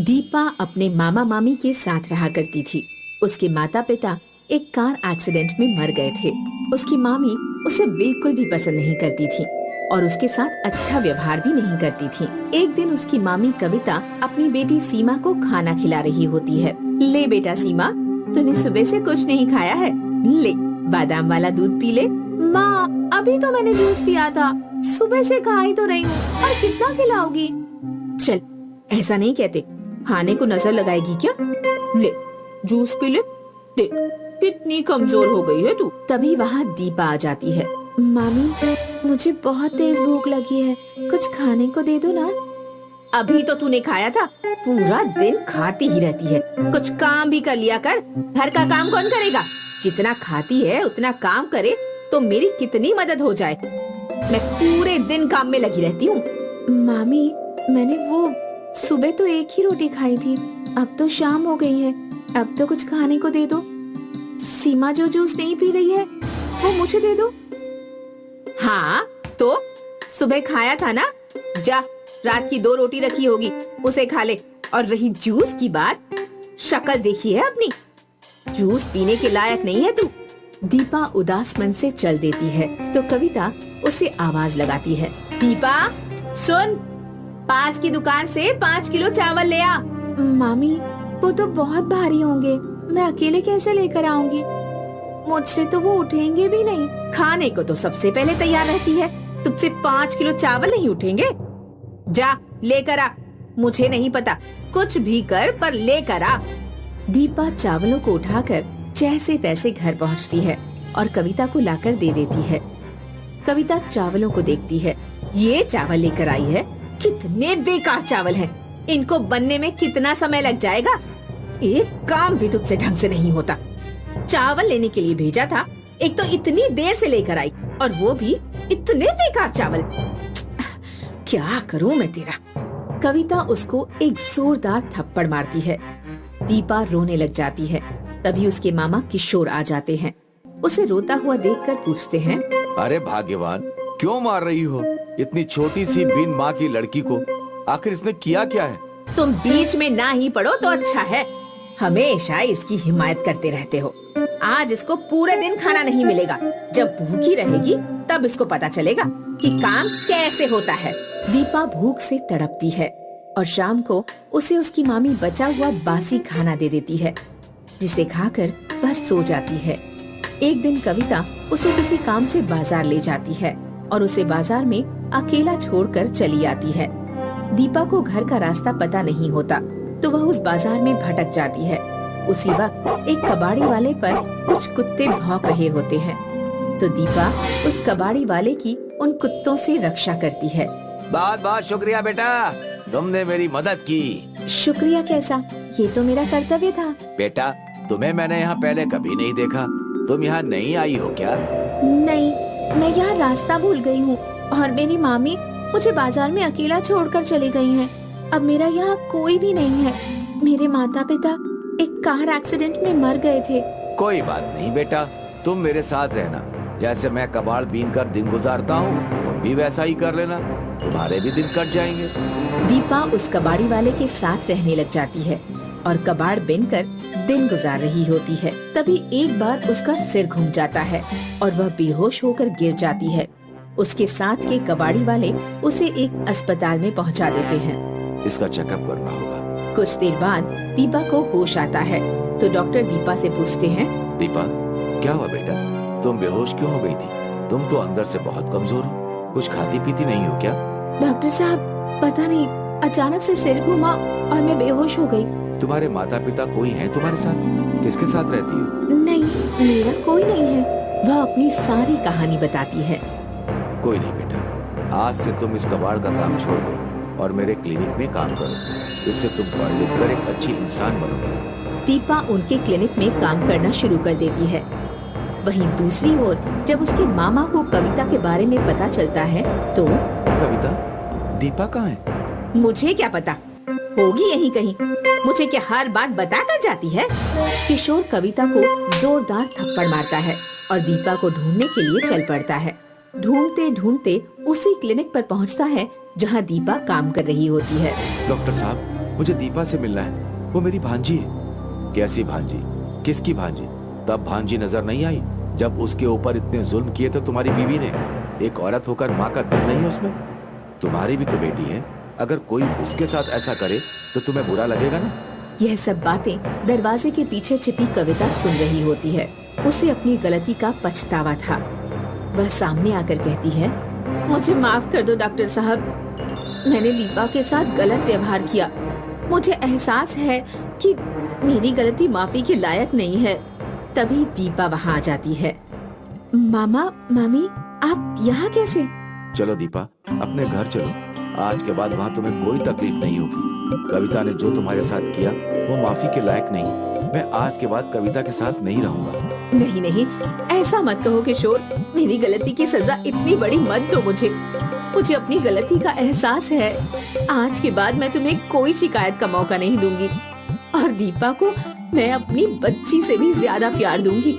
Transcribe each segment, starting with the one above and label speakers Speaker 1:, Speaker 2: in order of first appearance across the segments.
Speaker 1: दीपा अपने मामा मामी के साथ रहा करती थी। उसके माता पिता एक कार एक्सीडेंट में मर गए थे। उसकी मामी उसे बिल्कुल भी पसंद नहीं करती थी और उसके साथ अच्छा व्यवहार भी नहीं करती थी। एक दिन उसकी मामी कविता अपनी बेटी सीमा को खाना खिला रही होती है। ले बेटा सीमा, तूने सुबह से कुछ नहीं खाया है, ले बादाम वाला दूध पी ले। माँ, अभी तो मैंने जूस पिया था, सुबह से खा ही तो रही हूँ, और कितना खिलाओगी? चल, ऐसा नहीं कहते, खाने को नजर लगाएगी क्या? ले जूस पी ले, देख कितनी कमजोर हो गई है तू। तभी वहाँ दीपा आ जाती है। मामी, मुझे बहुत तेज भूख लगी है, कुछ खाने को दे दो ना। अभी तो तूने खाया था, पूरा दिन खाती ही रहती है, कुछ काम भी कर लिया कर। घर का काम कौन करेगा? जितना खाती है उतना काम करे तो मेरी कितनी मदद हो जाए। मैं पूरे दिन काम में लगी रहती हूँ। मामी, मैंने वो सुबह तो एक ही रोटी खाई थी, अब तो शाम हो गई है, अब तो कुछ खाने को दे दो। सीमा जो जूस नहीं पी रही है वो मुझे दे दो। हाँ तो सुबह खाया था ना, जा रात की 2 रोटी रखी होगी उसे खा ले। और रही जूस की बात, शक्ल देखी है अपनी, जूस पीने के लायक नहीं है तू। दीपा उदास मन से चल देती है तो कविता उसे आवाज लगाती है। दीपा सुन, पास की दुकान से 5 किलो चावल ले आ। मामी, वो तो बहुत भारी होंगे, मैं अकेले कैसे लेकर आऊंगी? मुझसे तो वो उठेंगे भी नहीं। खाने को तो सबसे पहले तैयार रहती है, तुझसे 5 किलो चावल नहीं उठेंगे? जा लेकर आ, मुझे नहीं पता, कुछ भी कर पर लेकर आ। दीपा चावलों को उठाकर जैसे तैसे घर पहुंचती है और कविता को लाकर दे देती है। कविता चावलों को देखती है, ये चावल लेकर आई है, कितने बेकार चावल हैं, इनको बनने में कितना समय लग जाएगा? एक काम भी तुझसे ढंग से नहीं होता। चावल लेने के लिए भेजा था, एक तो इतनी देर से लेकर आई और वो भी इतने बेकार चावल। क्या करूं मैं तेरा? कविता उसको एक जोरदार थप्पड़ मारती है। दीपा रोने लग जाती है। तभी उसके मामा किशोर आ जाते हैं। उसे रोता हुआ देखकर पूछते हैं,
Speaker 2: अरे भाग्यवान, क्यों मार रही हो इतनी छोटी सी बिन माँ की लड़की को? आखिर इसने किया क्या है?
Speaker 1: तुम बीच में ना ही पड़ो तो अच्छा है, हमेशा इसकी हिमायत करते रहते हो। आज इसको पूरे दिन खाना नहीं मिलेगा, जब भूखी रहेगी तब इसको पता चलेगा कि काम कैसे होता है। दीपा भूख से तड़पती है और शाम को उसे उसकी मामी बचा हुआ बासी खाना दे देती है, जिसे खाकर वह सो जाती है। एक दिन कविता उसे किसी काम से बाजार ले जाती है और उसे बाजार में अकेला छोड़कर चली आती है। दीपा को घर का रास्ता पता नहीं होता तो वह उस बाजार में भटक जाती है। उसी वक्त एक कबाड़ी वाले पर कुछ कुत्ते भौंक रहे होते हैं तो दीपा उस कबाड़ी वाले की उन कुत्तों से रक्षा करती है।
Speaker 2: बहुत बहुत शुक्रिया बेटा, तुमने मेरी मदद की।
Speaker 1: शुक्रिया कैसा, ये तो मेरा कर्तव्य था।
Speaker 2: बेटा, तुम्हें मैंने यहाँ पहले कभी नहीं देखा, तुम यहाँ नहीं आई हो क्या?
Speaker 1: नहीं, मैं यहाँ रास्ता भूल गई हूँ और मेरी मामी मुझे बाजार में अकेला छोड़कर चली गई हैं। अब मेरा यहाँ कोई भी नहीं है। मेरे माता पिता एक कार एक्सीडेंट में मर गए थे।
Speaker 2: कोई बात नहीं बेटा, तुम मेरे साथ रहना। जैसे मैं कबाड़ बीन कर दिन गुजारता हूँ, तुम भी वैसा ही कर लेना, तुम्हारे भी दिन कट जाएंगे।
Speaker 1: दीपा उस कबाड़ी वाले के साथ रहने लग जाती है और कबाड़ बीनकर दिन गुजार रही होती है। तभी एक बार उसका सिर घूम जाता है और वह बेहोश होकर गिर जाती है। उसके साथ के कबाड़ी वाले उसे एक अस्पताल में पहुंचा देते हैं।
Speaker 2: इसका चेकअप करना होगा।
Speaker 1: कुछ देर बाद दीपा को होश आता है तो डॉक्टर दीपा से पूछते हैं,
Speaker 2: दीपा, क्या हुआ बेटा, तुम बेहोश क्यों हो गई थी? तुम तो अंदर से बहुत कमजोर हो, कुछ खाती पीती नहीं हो क्या?
Speaker 1: डॉक्टर साहब, पता नहीं, अचानक से सिर घूमा और मैं बेहोश हो गई।
Speaker 2: तुम्हारे माता पिता कोई है तुम्हारे साथ? किसके साथ रहती हो?
Speaker 1: नहीं, मेरा कोई नहीं है। वह अपनी सारी कहानी बताती है।
Speaker 2: कोई नहीं बेटा, आज से तुम इस कबाड़ का काम छोड़ दो और मेरे क्लिनिक में काम करो, इससे तुम पढ़ लिख कर एक अच्छी इंसान बनोगे।
Speaker 1: दीपा उनके क्लिनिक में काम करना शुरू कर देती है। वहीं दूसरी ओर जब उसके मामा को कविता के बारे में पता चलता है तो
Speaker 2: कविता, दीपा कहाँ है?
Speaker 1: मुझे क्या पता, होगी यहीं कहीं, मुझे क्या हर बात बता कर जाती है? किशोर कविता को जोरदार थप्पड़ मारता है और दीपा को ढूंढने के लिए चल पड़ता है। ढूंढते ढूंढते उसी क्लिनिक पर पहुंचता है जहां दीपा काम कर रही होती है।
Speaker 2: डॉक्टर साहब, मुझे दीपा से मिलना है, वो मेरी भांजी है। कैसी भांजी? किसकी भांजी? तब भांजी नजर नहीं आई जब उसके ऊपर इतने जुल्म किए थे तुम्हारी बीवी ने। एक औरत होकर माँ का दिल नहीं उसमें? तुम्हारी भी तो बेटी है, अगर कोई उसके साथ ऐसा करे तो तुम्हें बुरा लगेगा ना?
Speaker 1: यह सब बातें दरवाजे के पीछे छिपी कविता सुन रही होती है। उसे अपनी गलती का पछतावा था। वह सामने आकर कहती है, मुझे माफ कर दो डॉक्टर साहब, मैंने दीपा के साथ गलत व्यवहार किया। मुझे एहसास है कि मेरी गलती माफी के लायक नहीं है। तभी दीपा वहाँ आ जाती है। मामा, मामी, आप यहाँ कैसे?
Speaker 2: चलो दीपा, अपने घर चलो। आज के बाद वहाँ तुम्हें कोई तकलीफ नहीं होगी। कविता ने जो तुम्हारे साथ किया वो माफी के लायक नहीं। मैं आज के बाद कविता के साथ नहीं रहूंगा।
Speaker 1: नहीं नहीं, ऐसा मत कहो किशोर। मेरी गलती की सजा इतनी बड़ी मत दो मुझे। मुझे अपनी गलती का एहसास है। आज के बाद मैं तुम्हें कोई शिकायत का मौका नहीं दूंगी और दीपा को मैं अपनी बच्ची से भी ज्यादा प्यार दूंगी।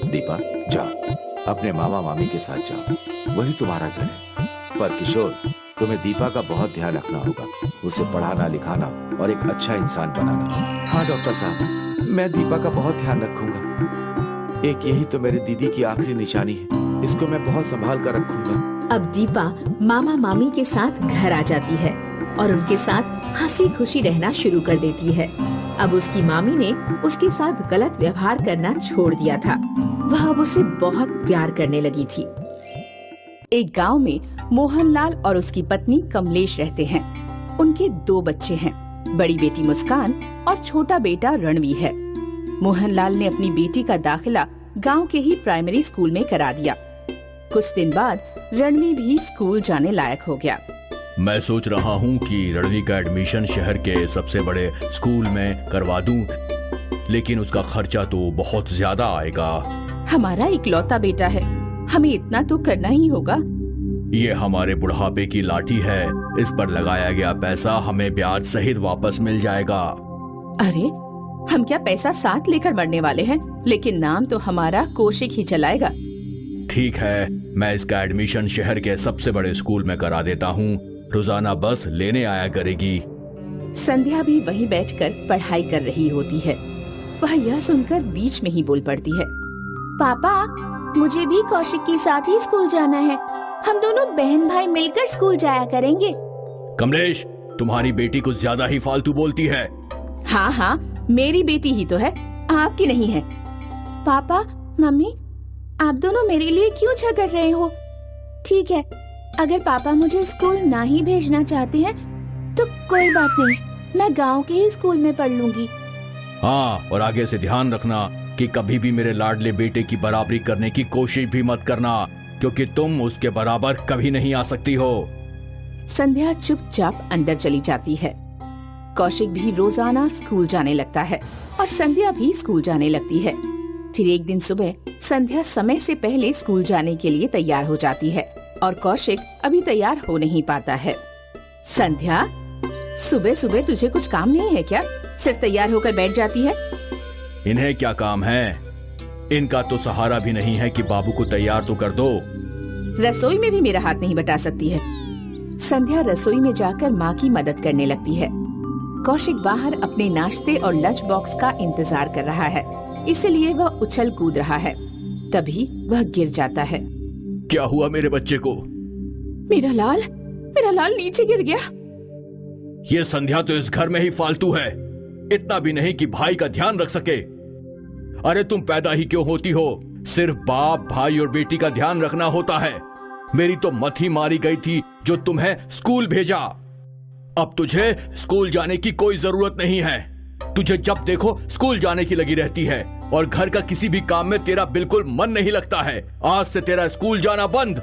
Speaker 2: दीपा, जाओ, अपने मामा मामी के साथ जाओ, वही तुम्हारा घर है। पर किशोर, तुम्हें दीपा का बहुत ध्यान रखना होगा, उसे पढ़ाना लिखाना और एक अच्छा इंसान बनाना। हाँ डॉक्टर साहब, मैं दीपा का बहुत ध्यान रखूंगा। एक यही तो मेरे दीदी की आखिरी निशानी है, इसको मैं बहुत संभाल कर रखूंगा।
Speaker 1: अब दीपा मामा मामी के साथ घर आ जाती है और उनके साथ हंसी खुशी रहना शुरू कर देती है। अब उसकी मामी ने उसके साथ गलत व्यवहार करना छोड़ दिया था। वह अब उसे बहुत प्यार करने लगी थी। एक गांव में मोहनलाल और उसकी पत्नी कमलेश रहते हैं। उनके 2 बच्चे हैं, बड़ी बेटी मुस्कान और छोटा बेटा रणवी है। मोहनलाल ने अपनी बेटी का दाखिला गांव के ही प्राइमरी स्कूल में करा दिया। कुछ दिन बाद रणवी भी स्कूल जाने लायक हो गया।
Speaker 3: मैं सोच रहा हूँ कि रणवी का एडमिशन शहर के सबसे बड़े स्कूल में करवा दूं, लेकिन उसका खर्चा तो बहुत ज्यादा आएगा।
Speaker 1: हमारा इकलौता बेटा है, हमें इतना तो करना ही होगा।
Speaker 3: ये हमारे बुढ़ापे की लाठी है, इस पर लगाया गया पैसा हमें ब्याज सहित वापस मिल जाएगा।
Speaker 1: अरे, हम क्या पैसा साथ लेकर मरने वाले हैं? लेकिन नाम तो हमारा कौशिक ही चलाएगा।
Speaker 3: ठीक है, मैं इसका एडमिशन शहर के सबसे बड़े स्कूल में करा देता हूँ। रोजाना बस लेने आया करेगी।
Speaker 1: संध्या भी वहीं बैठकर पढ़ाई कर रही होती है। वह यह सुनकर बीच में ही बोल पड़ती है, पापा, मुझे भी कौशिक के साथ ही स्कूल जाना है। हम दोनों बहन भाई मिलकर स्कूल जाया करेंगे।
Speaker 3: कमलेश, तुम्हारी बेटी कुछ ज्यादा ही फालतू बोलती है।
Speaker 1: हाँ हाँ, मेरी बेटी ही तो है, आपकी नहीं है। पापा, मम्मी, आप दोनों मेरे लिए क्यों झगड़ रहे हो? ठीक है, अगर पापा मुझे स्कूल ना ही भेजना चाहते हैं तो कोई बात नहीं, मैं गांव के ही स्कूल में पढ़ लूंगी।
Speaker 3: हाँ, और आगे से ध्यान रखना कि कभी भी मेरे लाडले बेटे की बराबरी करने की कोशिश भी मत करना, क्योंकि तुम उसके बराबर कभी नहीं आ सकती हो।
Speaker 1: संध्या चुपचाप अंदर चली जाती है। कौशिक भी रोजाना स्कूल जाने लगता है और संध्या भी स्कूल जाने लगती है। फिर एक दिन सुबह संध्या समय से पहले स्कूल जाने के लिए तैयार हो जाती है और कौशिक अभी तैयार हो नहीं पाता है। संध्या, सुबह सुबह तुझे कुछ काम नहीं है क्या? सिर्फ तैयार होकर बैठ जाती है।
Speaker 3: इन्हें क्या काम है? इनका तो सहारा भी नहीं है कि बाबू को तैयार तो कर दो।
Speaker 1: रसोई में भी मेरा हाथ नहीं बटा सकती है। संध्या रसोई में जाकर माँ की मदद करने लगती है। कौशिक बाहर अपने नाश्ते और लंच बॉक्स का इंतजार कर रहा है, इसलिए वह उछल कूद रहा है। तभी वह गिर जाता है।
Speaker 3: क्या हुआ मेरे बच्चे को?
Speaker 1: मेरा लाल नीचे गिर गया।
Speaker 3: ये संध्या तो इस घर में ही फालतू है, इतना भी नहीं कि भाई का ध्यान रख सके। अरे तुम पैदा ही क्यों होती हो? सिर्फ बाप, भाई और बेटी का ध्यान रखना होता है। मेरी तो मत ही मारी गई थी जो तुम्हें स्कूल भेजा। अब तुझे स्कूल जाने की कोई जरूरत नहीं है। तुझे जब देखो स्कूल जाने की लगी रहती है और घर का किसी भी काम में तेरा बिल्कुल मन नहीं लगता है। आज से तेरा स्कूल जाना बंद।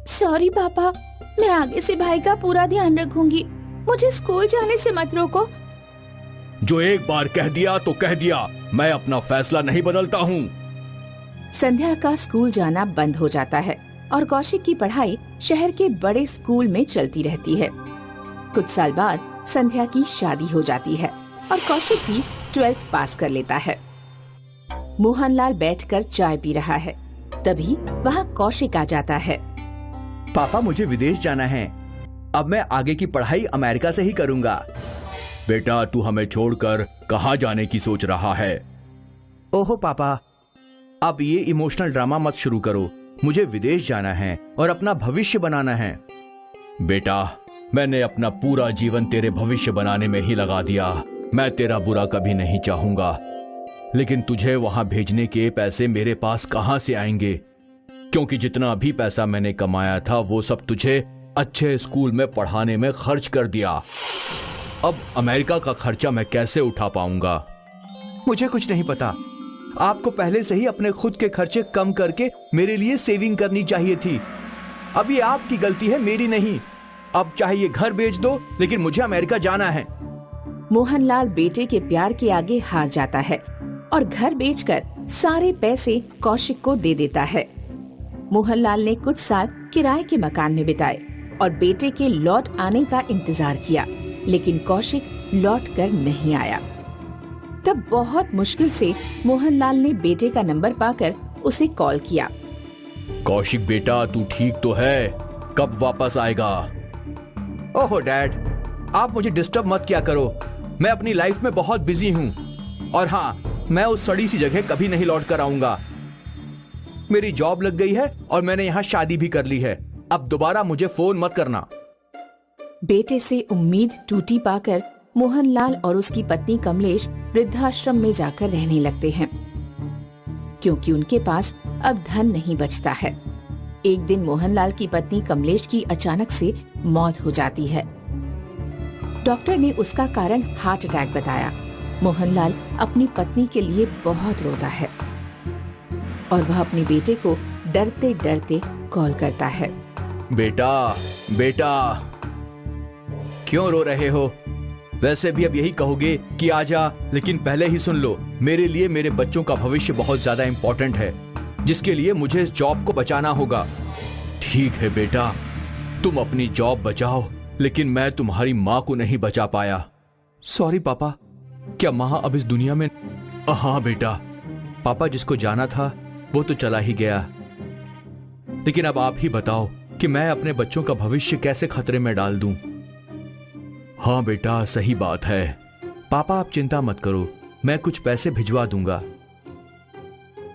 Speaker 1: सॉरी पापा, मैं आगे से भाई का पूरा ध्यान रखूंगी। मुझे स्कूल जाने से मत रोको।
Speaker 3: जो एक बार कह दिया तो कह दिया, मैं अपना फैसला नहीं बदलता हूँ।
Speaker 1: संध्या का स्कूल जाना बंद हो जाता है और कौशिक की पढ़ाई शहर के बड़े स्कूल में चलती रहती है। कुछ साल बाद संध्या की शादी हो जाती है और कौशिक भी 12th पास कर लेता है। मोहनलाल बैठकर चाय पी रहा है, तभी वहाँ कौशिक आ जाता है।
Speaker 4: पापा, मुझे विदेश जाना है। अब मैं आगे की पढ़ाई अमेरिका से ही करूंगा।
Speaker 3: बेटा तू हमें छोड़कर कहाँ जाने की सोच रहा है?
Speaker 4: ओहो पापा, अब ये इमोशनल ड्रामा मत शुरू करो। मुझे विदेश जाना है और अपना भविष्य बनाना है।
Speaker 3: बेटा मैंने अपना पूरा जीवन तेरे भविष्य बनाने में ही लगा दिया। मैं तेरा बुरा कभी नहीं चाहूंगा, लेकिन तुझे वहां भेजने के पैसे मेरे पास कहां से आएंगे? क्योंकि जितना भी पैसा मैंने कमाया था वो सब तुझे अच्छे स्कूल में पढ़ाने में खर्च कर दिया। अब अमेरिका का खर्चा मैं कैसे उठा पाऊंगा?
Speaker 4: मुझे कुछ नहीं पता। आपको पहले से ही अपने खुद के खर्चे कम करके मेरे लिए सेविंग करनी चाहिए थी। अब ये आपकी गलती है, मेरी नहीं। अब चाहे ये घर बेच दो, लेकिन मुझे अमेरिका जाना है।
Speaker 1: मोहनलाल बेटे के प्यार के आगे हार जाता है और घर बेचकर सारे पैसे कौशिक को दे देता है। मोहनलाल ने कुछ साल किराए के मकान में बिताए और बेटे के लौट आने का इंतजार किया, लेकिन कौशिक लौट कर नहीं आया। तब बहुत मुश्किल से मोहनलाल ने बेटे का नंबर पाकर उसे कॉल किया।
Speaker 3: कौशिक बेटा तू ठीक तो है? कब वापस आएगा?
Speaker 4: ओहो डैड, आप मुझे डिस्टर्ब मत किया करो। मैं अपनी लाइफ में बहुत बिजी हूँ। और हाँ, मैं उस सड़ी सी जगह कभी नहीं लौट कर आऊंगा। मेरी जॉब लग गई है और मैंने यहाँ शादी भी कर ली है। अब दोबारा मुझे फोन मत करना।
Speaker 1: बेटे से उम्मीद टूटी पाकर मोहनलाल और उसकी पत्नी कमलेश वृद्धाश्रम में जाकर रहने लगते हैं, क्योंकि उनके पास अब धन नहीं बचता है। एक दिन मोहनलाल की पत्नी कमलेश की अचानक से मौत हो जाती है। डॉक्टर ने उसका कारण हार्ट अटैक बताया। मोहनलाल अपनी पत्नी के लिए बहुत रोता है और वह अपने बेटे को डरते डरते कॉल करता है।
Speaker 4: बेटा, बेटा, क्यों रो रहे हो? वैसे भी अब यही कहोगे कि आजा, लेकिन पहले ही सुन लो, मेरे लिए मेरे बच्चों का भविष्य बहुत ज्यादा इंपॉर्टेंट है, जिसके लिए मुझे इस जॉब को बचाना होगा।
Speaker 3: ठीक है बेटा, तुम अपनी जॉब बचाओ, लेकिन मैं तुम्हारी माँ को नहीं बचा पाया।
Speaker 4: सॉरी पापा। क्या माँ अब इस दुनिया में?
Speaker 3: हाँ बेटा।
Speaker 4: पापा, जिसको जाना था वो तो चला ही गया, लेकिन अब आप ही बताओ कि मैं अपने बच्चों का भविष्य कैसे खतरे में डाल दूं?
Speaker 3: हाँ बेटा, सही बात है।
Speaker 4: पापा आप चिंता मत करो, मैं कुछ पैसे भिजवा दूंगा।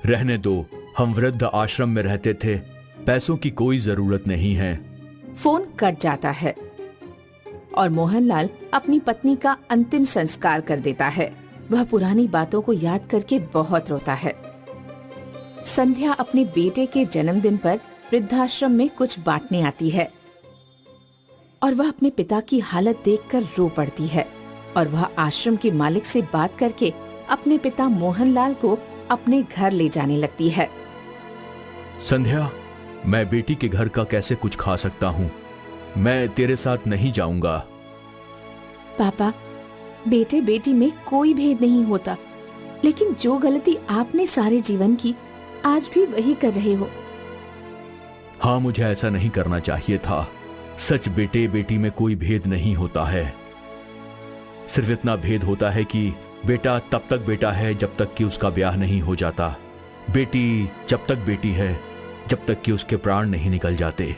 Speaker 3: रहने दो, हम वृद्ध आश्रम में रहते थे, पैसों की कोई जरूरत नहीं है।
Speaker 1: फोन कट जाता है और मोहनलाल अपनी पत्नी का अंतिम संस्कार कर देता है। वह पुरानी बातों को याद करके बहुत रोता है। संध्या अपने बेटे के जन्मदिन पर वृद्धाश्रम में कुछ बांटने आती है और वह अपने पिता की हालत देखकर रो पड़ती है और वह आश्रम के मालिक से बात करके अपने पिता मोहनलाल को अपने घर ले जाने लगती है।
Speaker 3: संध्या, मैं बेटी के घर का कैसे कुछ खा सकता हूँ? मैं तेरे साथ नहीं जाऊंगा।
Speaker 1: पापा, बेटे बेटी में कोई भेद नहीं होता, लेकिन जो गलती आपने सारे जीवन की, आज भी वही कर रहे हो।
Speaker 3: हाँ, मुझे ऐसा नहीं करना चाहिए था। सच बेटे बेटी में कोई भेद नहीं होता है। सिर्फ इतना भेद होता है कि बेटा तब तक बेटा है जब तक कि उसका ब्याह नहीं हो जाता, बेटी जब तक बेटी है जब तक कि उसके प्राण नहीं निकल जाते।